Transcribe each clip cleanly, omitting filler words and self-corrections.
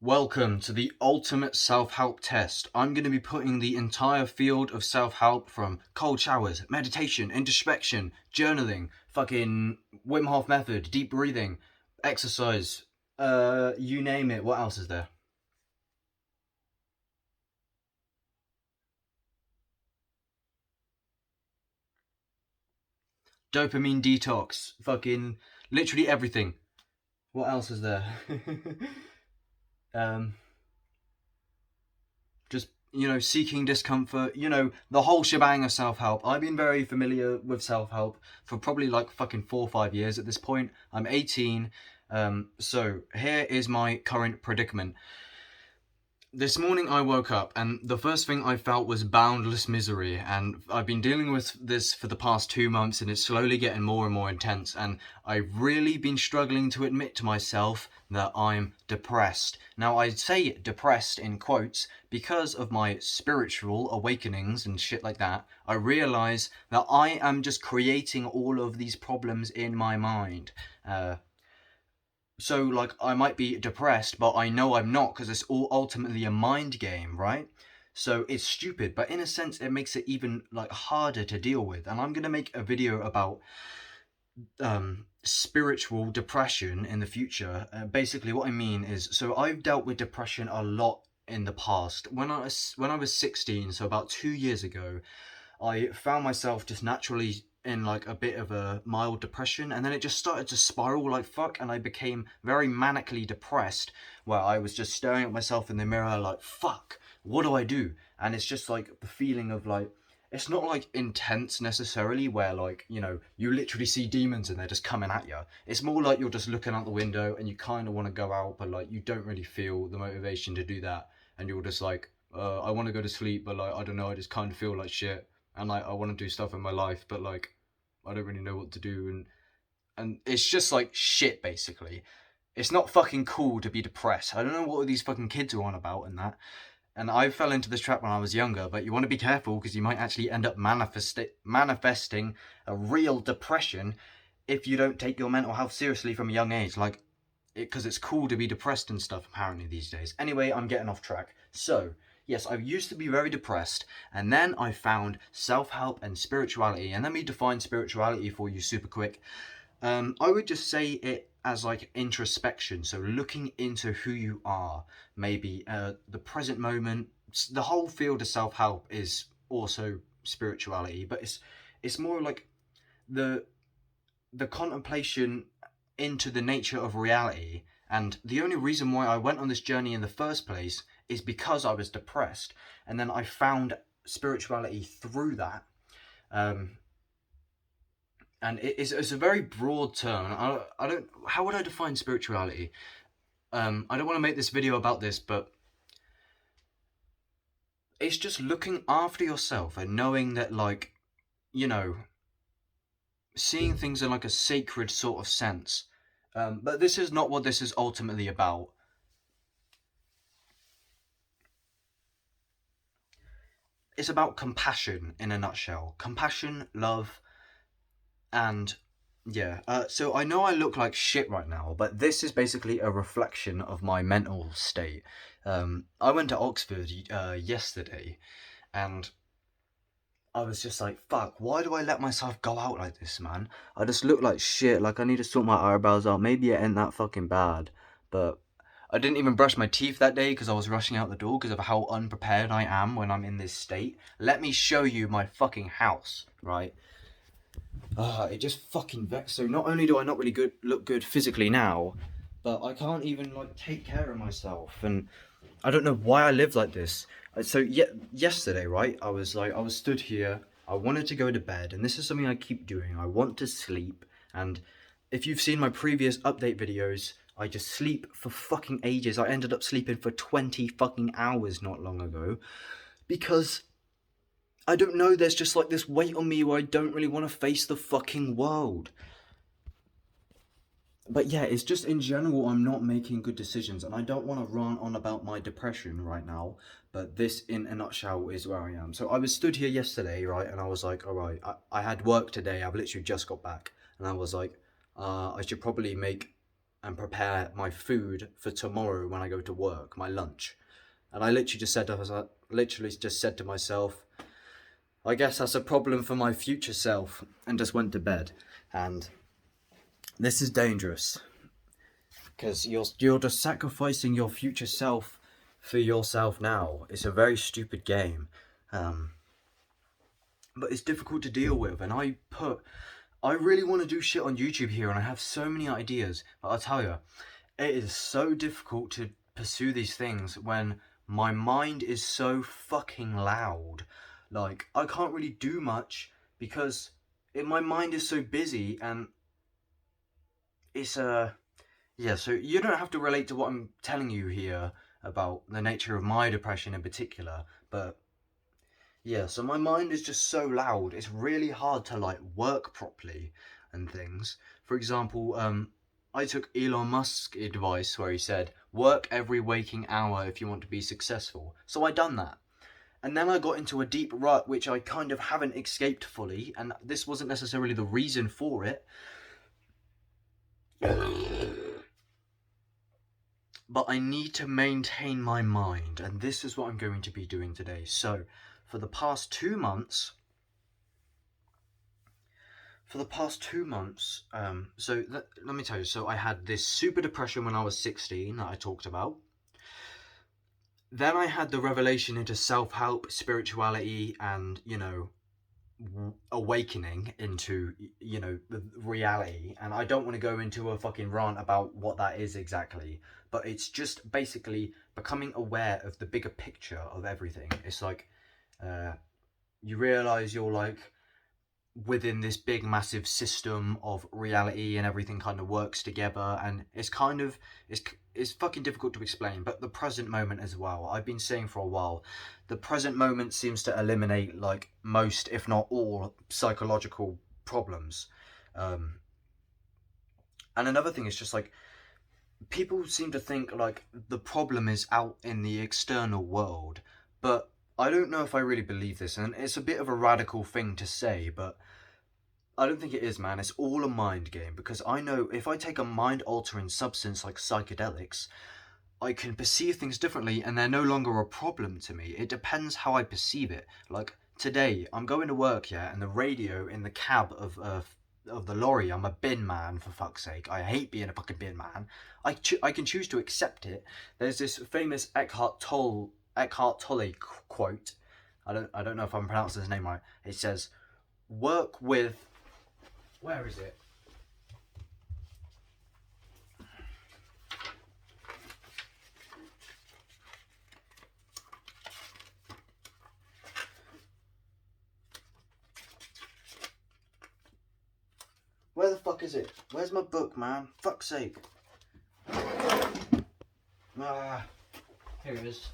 Welcome to the ultimate self-help test. I'm going to be putting the entire field of self-help from cold showers, meditation, introspection, journaling, fucking Wim Hof method, deep breathing, exercise, you name it. What else is there? Dopamine detox, fucking literally everything. What else is there? um, just seeking discomfort, the whole shebang of self-help. I've been very familiar with self-help for probably like fucking 4 or 5 years at this point. I'm 18. So here is my current predicament. This morning I woke up and the first thing I felt was boundless misery, and I've been dealing with this for the past 2 months and it's slowly getting more and more intense, and I've really been struggling to admit to myself that I'm depressed. Now I say depressed in quotes because of my spiritual awakenings and shit like that. I realise that I am just creating all of these problems in my mind. So, like, I might be depressed, but I know I'm not because it's all ultimately a mind game, right? So it's stupid, but in a sense, it makes it even like harder to deal with. And I'm gonna make a video about spiritual depression in the future. Basically, what I mean is, so I've dealt with depression a lot in the past. When I was 16, so about 2 years ago, I found myself just naturally in like a bit of a mild depression, and then it just started to spiral like fuck, and I became very manically depressed, where I was just staring at myself in the mirror like, fuck, what do I do? And it's just like the feeling of like, it's not like intense necessarily where like, you literally see demons and they're just coming at you. It's more like you're just looking out the window and you kind of want to go out, but like you don't really feel the motivation to do that, and you're just like, I want to go to sleep, but like I don't know, I just kind of feel like shit, and like I want to do stuff in my life, but like I don't really know what to do, and it's just like shit basically. It's not fucking cool to be depressed. I don't know what these fucking kids are on about and that. And I fell into this trap when I was younger, but you want to be careful because you might actually end up manifesting a real depression if you don't take your mental health seriously from a young age. Like, because it's cool to be depressed and stuff apparently these days. Anyway, I'm getting off track. So, yes, I used to be very depressed, and then I found self-help and spirituality. And let me define spirituality for you super quick. I would just say it as like introspection, so looking into who you are, maybe the present moment. The whole field of self-help is also spirituality, but it's more like the the contemplation into the nature of reality. And the only reason why I went on this journey in the first place is because I was depressed, and then I found spirituality through that. Um, and it's a very broad term. And I don't. How would I define spirituality? I don't want to make this video about this, but it's just looking after yourself and knowing that, like, you know, seeing things in like a sacred sort of sense. But this is not what this is ultimately about. It's about compassion in a nutshell. Compassion, love, and yeah. So I know I look like shit right now, but this is basically a reflection of my mental state. I went to Oxford yesterday, and I was just like, fuck, why do I let myself go out like this, man? I just look like shit, like I need to sort my eyebrows out. Maybe it ain't that fucking bad, but I didn't even brush my teeth that day because I was rushing out the door because of how unprepared I am when I'm in this state. Let me show you my fucking house, right? It just fucking vexed. So not only do I not really look good physically now, but I can't even like take care of myself, and I don't know why I live like this. So yesterday, right? I was stood here. I wanted to go to bed, and this is something I keep doing. I want to sleep, and if you've seen my previous update videos, I just sleep for fucking ages. I ended up sleeping for 20 fucking hours not long ago because I don't know. There's just like this weight on me where I don't really want to face the fucking world. But yeah, it's just in general, I'm not making good decisions, and I don't want to rant on about my depression right now, but this, in a nutshell, is where I am. So I was stood here yesterday, right, and I was like, all right, I had work today, I've literally just got back, and I was like, I should probably make and prepare my food for tomorrow when I go to work, my lunch. And I literally just said to myself, I guess that's a problem for my future self, and just went to bed. And this is dangerous, because you're just sacrificing your future self for yourself now. It's a very stupid game, but it's difficult to deal with. And I really want to do shit on YouTube here, and I have so many ideas, but I'll tell you, it is so difficult to pursue these things when my mind is so fucking loud. Like, I can't really do much because my mind is so busy, and it's yeah, so you don't have to relate to what I'm telling you here about the nature of my depression in particular, but yeah, so my mind is just so loud, it's really hard to like work properly and things. For example, I took Elon Musk's advice where he said, work every waking hour if you want to be successful. So I done that. And then I got into a deep rut which I kind of haven't escaped fully, and this wasn't necessarily the reason for it. But I need to maintain my mind, and this is what I'm going to be doing today. So, for the past 2 months, let me tell you, so I had this super depression when I was 16 that I talked about. Then I had the revelation into self-help, spirituality, and, awakening into, the reality. And I don't want to go into a fucking rant about what that is exactly, but it's just basically becoming aware of the bigger picture of everything. It's like, you realize you're like within this big massive system of reality, and everything kind of works together, and it's fucking difficult to explain. But the present moment as well, I've been saying for a while, the present moment seems to eliminate like most, if not all, psychological problems. And another thing is just like, people seem to think like the problem is out in the external world, but I don't know if I really believe this, and it's a bit of a radical thing to say, but I don't think it is, man. It's all a mind game, because I know if I take a mind-altering substance like psychedelics, I can perceive things differently, and they're no longer a problem to me. It depends how I perceive it. Like, today, I'm going to work, yeah, and the radio in the cab of the lorry, I'm a bin man, for fuck's sake. I hate being a fucking bin man. I can choose to accept it. There's this famous Eckhart Tolle quote. I don't know if I'm pronouncing his name right. It says, work with, where is it? Where the fuck is it? Where's my book, man? Fuck's sake. Ah, here it is.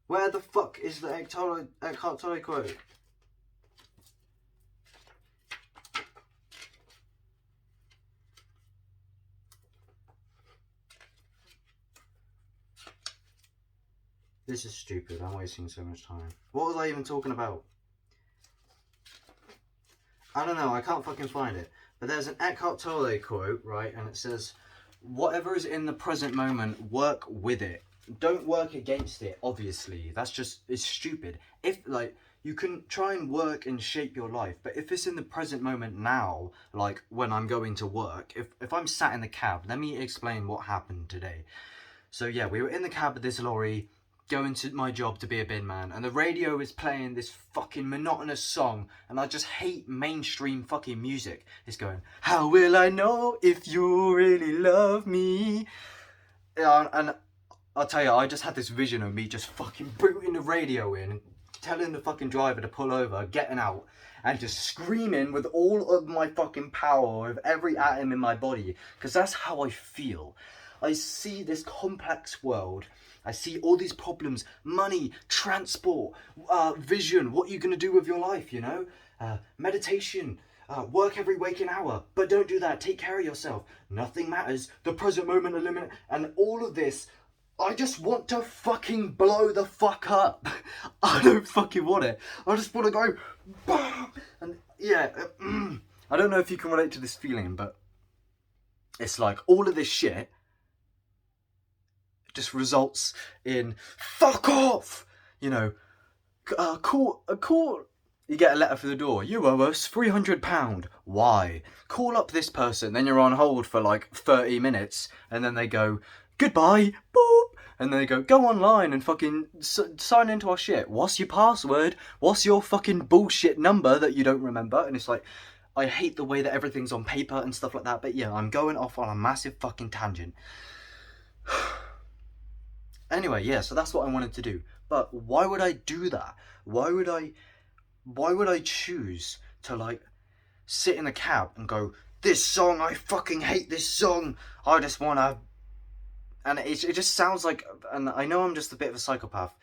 Where the fuck is the Eckhart Tolle quote? This is stupid. I'm wasting so much time. What was I even talking about? I don't know. I can't fucking find it. But there's an Eckhart Tolle quote, right? And it says, whatever is in the present moment, work with it. Don't work against it, obviously. It's stupid. If, like, you can try and work and shape your life, but if it's in the present moment now, like when I'm going to work, if I'm sat in the cab, let me explain what happened today. So yeah, we were in the cab of this lorry, going to my job to be a bin man, and the radio is playing this fucking monotonous song, and I just hate mainstream fucking music. It's going, how will I know if you really love me? And I'll tell you, I just had this vision of me just fucking booting the radio in, telling the fucking driver to pull over, getting out, and just screaming with all of my fucking power, with every atom in my body, because that's how I feel. I see this complex world. I see all these problems, money, transport, vision, what you're going to do with your life, meditation, work every waking hour, but don't do that, take care of yourself, nothing matters, the present moment eliminate, and all of this I just want to fucking blow the fuck up. I don't fucking want it. I just want to go, BAM! And yeah, I don't know if you can relate to this feeling, but it's like all of this shit just results in fuck off. You know, call. You get a letter through the door. You owe us £300. Why? Call up this person. Then you're on hold for like 30 minutes, and then they go, goodbye, boop. And then they go online and fucking sign into our shit. What's your password? What's your fucking bullshit number that you don't remember? And it's like, I hate the way that everything's on paper and stuff like that. But yeah, I'm going off on a massive fucking tangent. Anyway, yeah, so that's what I wanted to do. But why would I do that? Why would I choose to like sit in a cab and go, this song, I fucking hate this song. I just wanna, and it just sounds like, and I know I'm just a bit of a psychopath,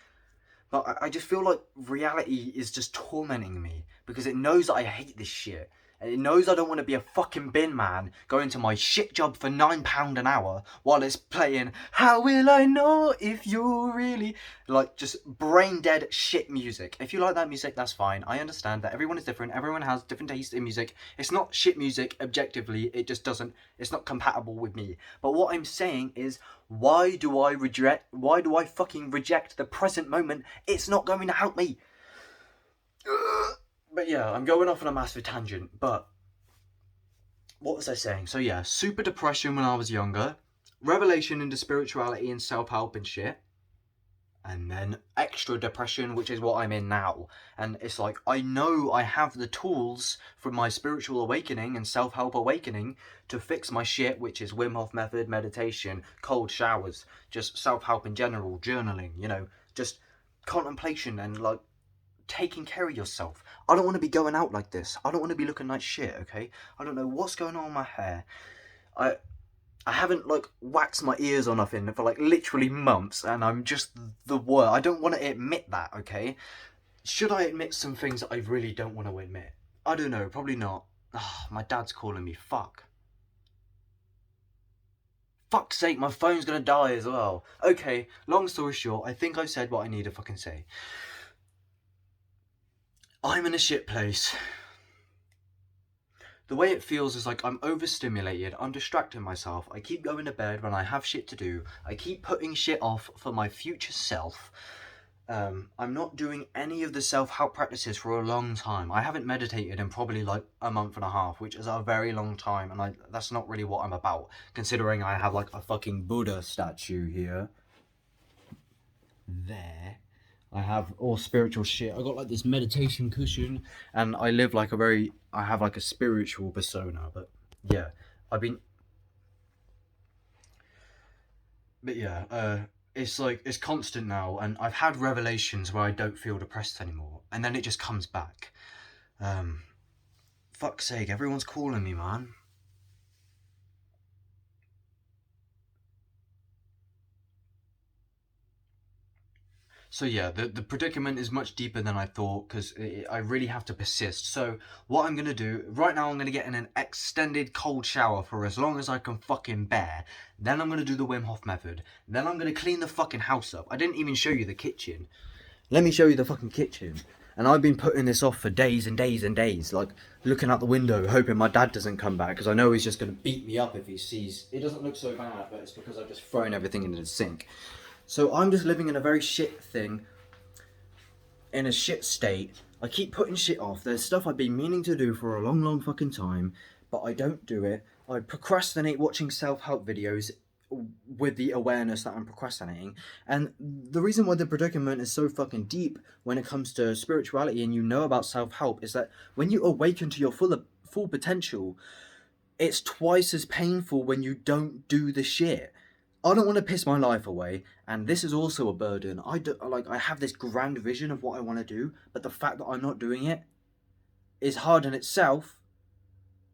but I just feel like reality is just tormenting me because it knows that I hate this shit. And it knows I don't want to be a fucking bin man going to my shit job for £9 an hour while it's playing How Will I Know If You're Really... Like, just brain dead shit music. If you like that music, that's fine. I understand that everyone is different. Everyone has different tastes in music. It's not shit music objectively. It just doesn't... It's not compatible with me. But what I'm saying is, why do I fucking reject the present moment? It's not going to help me. But yeah, I'm going off on a massive tangent, but what was I saying? So yeah, super depression when I was younger, revelation into spirituality and self-help and shit, and then extra depression, which is what I'm in now. And it's like, I know I have the tools from my spiritual awakening and self-help awakening to fix my shit, which is Wim Hof method, meditation, cold showers, just self-help in general, journaling, you know, just contemplation and like taking care of yourself. I don't want to be going out like this. I don't want to be looking like shit, okay? I don't know what's going on with my hair. I haven't like waxed my ears or nothing for like literally months, and I'm just the worst. I don't want to admit that, okay? Should I admit some things that I really don't want to admit? I don't know, probably not. My dad's calling me, fuck. Fuck's sake, my phone's gonna die as well. Okay, long story short, I think I've said what I need to fucking say. I'm in a shit place. The way it feels is like I'm overstimulated, I'm distracting myself, I keep going to bed when I have shit to do, I keep putting shit off for my future self. I'm not doing any of the self-help practices for a long time. I haven't meditated in probably like a month and a half, which is a very long time, and that's not really what I'm about, considering I have like a fucking Buddha statue here. There. I have all spiritual shit. I got like this meditation cushion, and I live like I have like a spiritual persona, but yeah, it's like, it's constant now, and I've had revelations where I don't feel depressed anymore, and then it just comes back. Fuck's sake, everyone's calling me, man. So yeah, the predicament is much deeper than I thought, because I really have to persist. So what I'm going to do, right now I'm going to get in an extended cold shower for as long as I can fucking bear. Then I'm going to do the Wim Hof method. Then I'm going to clean the fucking house up. I didn't even show you the kitchen. Let me show you the fucking kitchen. And I've been putting this off for days and days and days, like looking out the window, hoping my dad doesn't come back, because I know he's just going to beat me up if he sees. It doesn't look so bad, but it's because I've just thrown everything into the sink. So I'm just living in a very shit thing, in a shit state. I keep putting shit off. There's stuff I've been meaning to do for a long, long fucking time, but I don't do it. I procrastinate watching self-help videos with the awareness that I'm procrastinating. And the reason why the predicament is so fucking deep when it comes to spirituality and you know about self-help is that when you awaken to your full potential, it's twice as painful when you don't do the shit. I don't want to piss my life away, and this is also a burden. I have this grand vision of what I want to do, but the fact that I'm not doing it is hard in itself.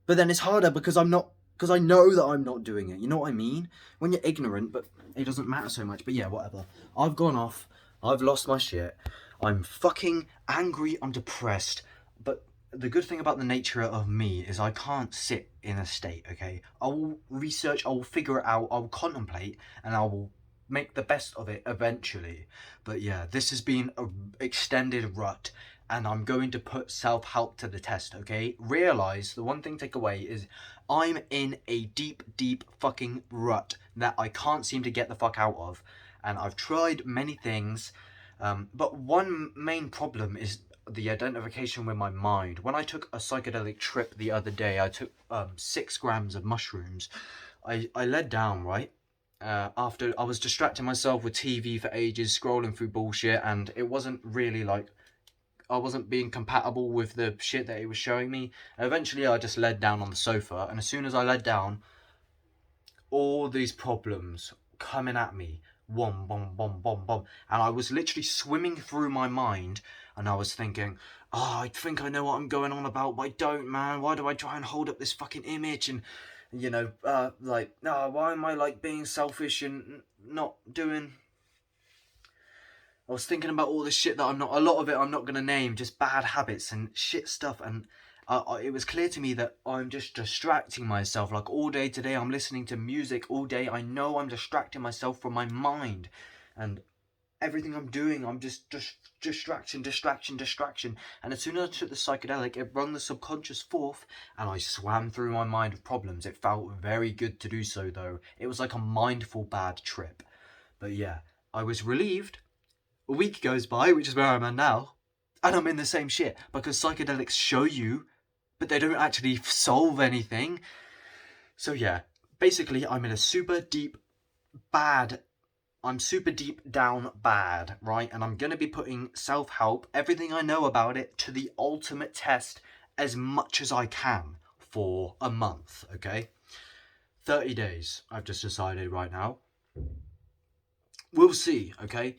But then it's harder because I know that I'm not doing it. You know what I mean? When you're ignorant, but it doesn't matter so much. But yeah, whatever. I've gone off. I've lost my shit. I'm fucking angry. I'm depressed. But the good thing about the nature of me is I can't sit in a state, okay? I will research, I will figure it out, I will contemplate, and I will make the best of it eventually. But yeah, this has been a extended rut, and I'm going to put self-help to the test, okay? Realize, the one thing take away is I'm in a deep fucking rut that I can't seem to get the fuck out of. And I've tried many things, but one main problem is the identification with my mind. When I took a psychedelic trip the other day, I took 6 grams of mushrooms. I led down, right? After I was distracting myself with TV for ages, scrolling through bullshit, and it wasn't really like, I wasn't being compatible with the shit that it was showing me. And eventually I just led down on the sofa, and as soon as I led down, all these problems coming at me, boom, boom, boom, boom, boom, and I was literally swimming through my mind, and I was thinking, oh, I think I know what I'm going on about, but I don't, man. Why do I try and hold up this fucking image? And like, no, why am I like being selfish and not doing? I was thinking about all the shit that I'm not, a lot of it I'm not going to name, just bad habits and shit stuff. And it was clear to me that I'm just distracting myself. Like all day today, I'm listening to music all day. I know I'm distracting myself from my mind. And everything I'm doing, I'm just distraction. And as soon as I took the psychedelic, it rung the subconscious forth, and I swam through my mind of problems. It felt very good to do so, though. It was like a mindful bad trip. But yeah, I was relieved. A week goes by, which is where I'm at now, and I'm in the same shit, because psychedelics show you, but they don't actually solve anything. So yeah, basically I'm in a super deep down bad, right? And I'm going to be putting self-help, everything I know about it, to the ultimate test as much as I can for a month, okay? 30 days, I've just decided right now. We'll see, okay?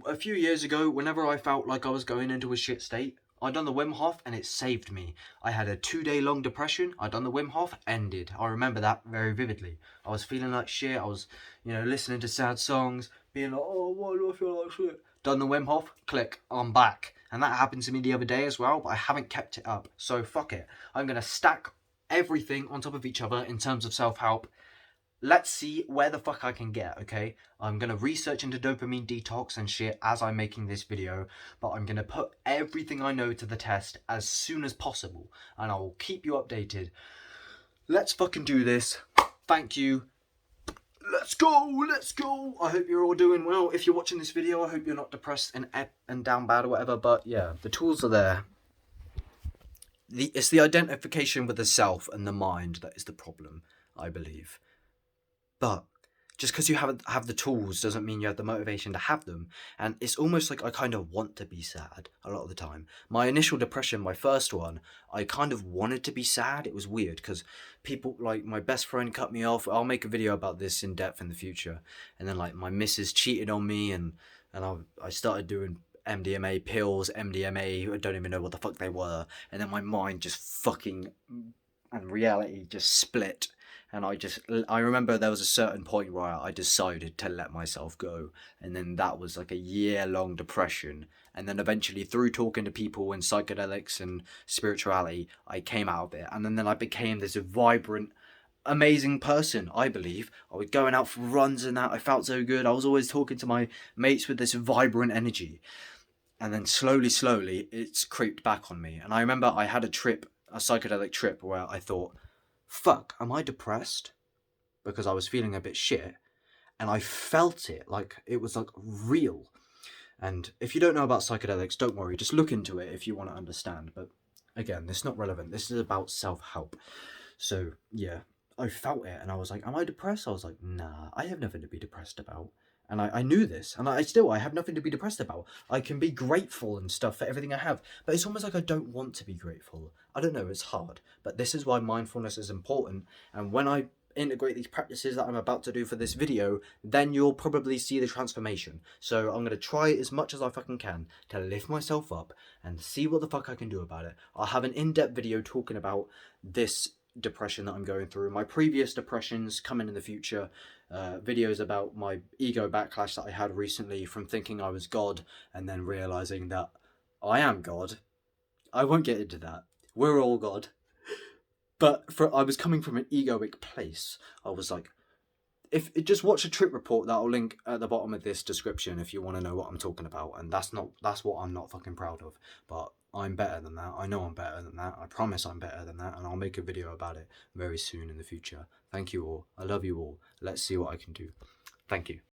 A few years ago, whenever I felt like I was going into a shit state, I done the Wim Hof and it saved me. I had a 2-day long depression. I done the Wim Hof, ended. I remember that very vividly. I was feeling like shit. I was, listening to sad songs, being like, oh, why do I feel like shit? Done the Wim Hof, click, I'm back. And that happened to me the other day as well, but I haven't kept it up. So fuck it. I'm going to stack everything on top of each other in terms of self-help. Let's see where the fuck I can get, okay? I'm going to research into dopamine detox and shit as I'm making this video, but I'm going to put everything I know to the test as soon as possible, and I will keep you updated. Let's fucking do this. Thank you. Let's go. I hope you're all doing well. If you're watching this video, I hope you're not depressed and down bad or whatever, but yeah, the tools are there. It's the identification with the self and the mind that is the problem, I believe. But just because you have the tools doesn't mean you have the motivation to have them. And it's almost like I kind of want to be sad a lot of the time. My initial depression, my first one, I kind of wanted to be sad. It was weird because people, like my best friend cut me off. I'll make a video about this in depth in the future. And then like my missus cheated on me, and I started doing MDMA pills, MDMA, I don't even know what the fuck they were. And then my mind just fucking, and reality just split. And I remember there was a certain point where I decided to let myself go. And then that was like a year-long depression. And then eventually, through talking to people and psychedelics and spirituality, I came out of it. And then I became this vibrant, amazing person, I believe. I was going out for runs and that. I felt so good. I was always talking to my mates with this vibrant energy. And then slowly, it's creeped back on me. And I remember I had a psychedelic trip, where I thought, fuck, am I depressed? Because I was feeling a bit shit. And I felt it, like it was like real. And if you don't know about psychedelics, don't worry, just look into it if you want to understand. But again, this is not relevant. This is about self-help. So yeah, I felt it and I was like, am I depressed? I was like, nah, I have nothing to be depressed about. And I knew this, and I have nothing to be depressed about. I can be grateful and stuff for everything I have, but it's almost like I don't want to be grateful. I don't know, it's hard, but this is why mindfulness is important. And when I integrate these practices that I'm about to do for this video, then you'll probably see the transformation. So I'm going to try as much as I fucking can to lift myself up and see what the fuck I can do about it. I'll have an in-depth video talking about this depression that I'm going through, my previous depressions coming in the future, videos about my ego backlash that I had recently from thinking I was God and then realizing that I am God. I won't get into that. We're all God. But I was coming from an egoic place. I was like, if just watch a trip report that I'll link at the bottom of this description if you want to know what I'm talking about. And that's what I'm not fucking proud of. But I'm better than that. I know I'm better than that. I promise I'm better than that, and I'll make a video about it very soon in the future. Thank you all. I love you all. Let's see what I can do. Thank you.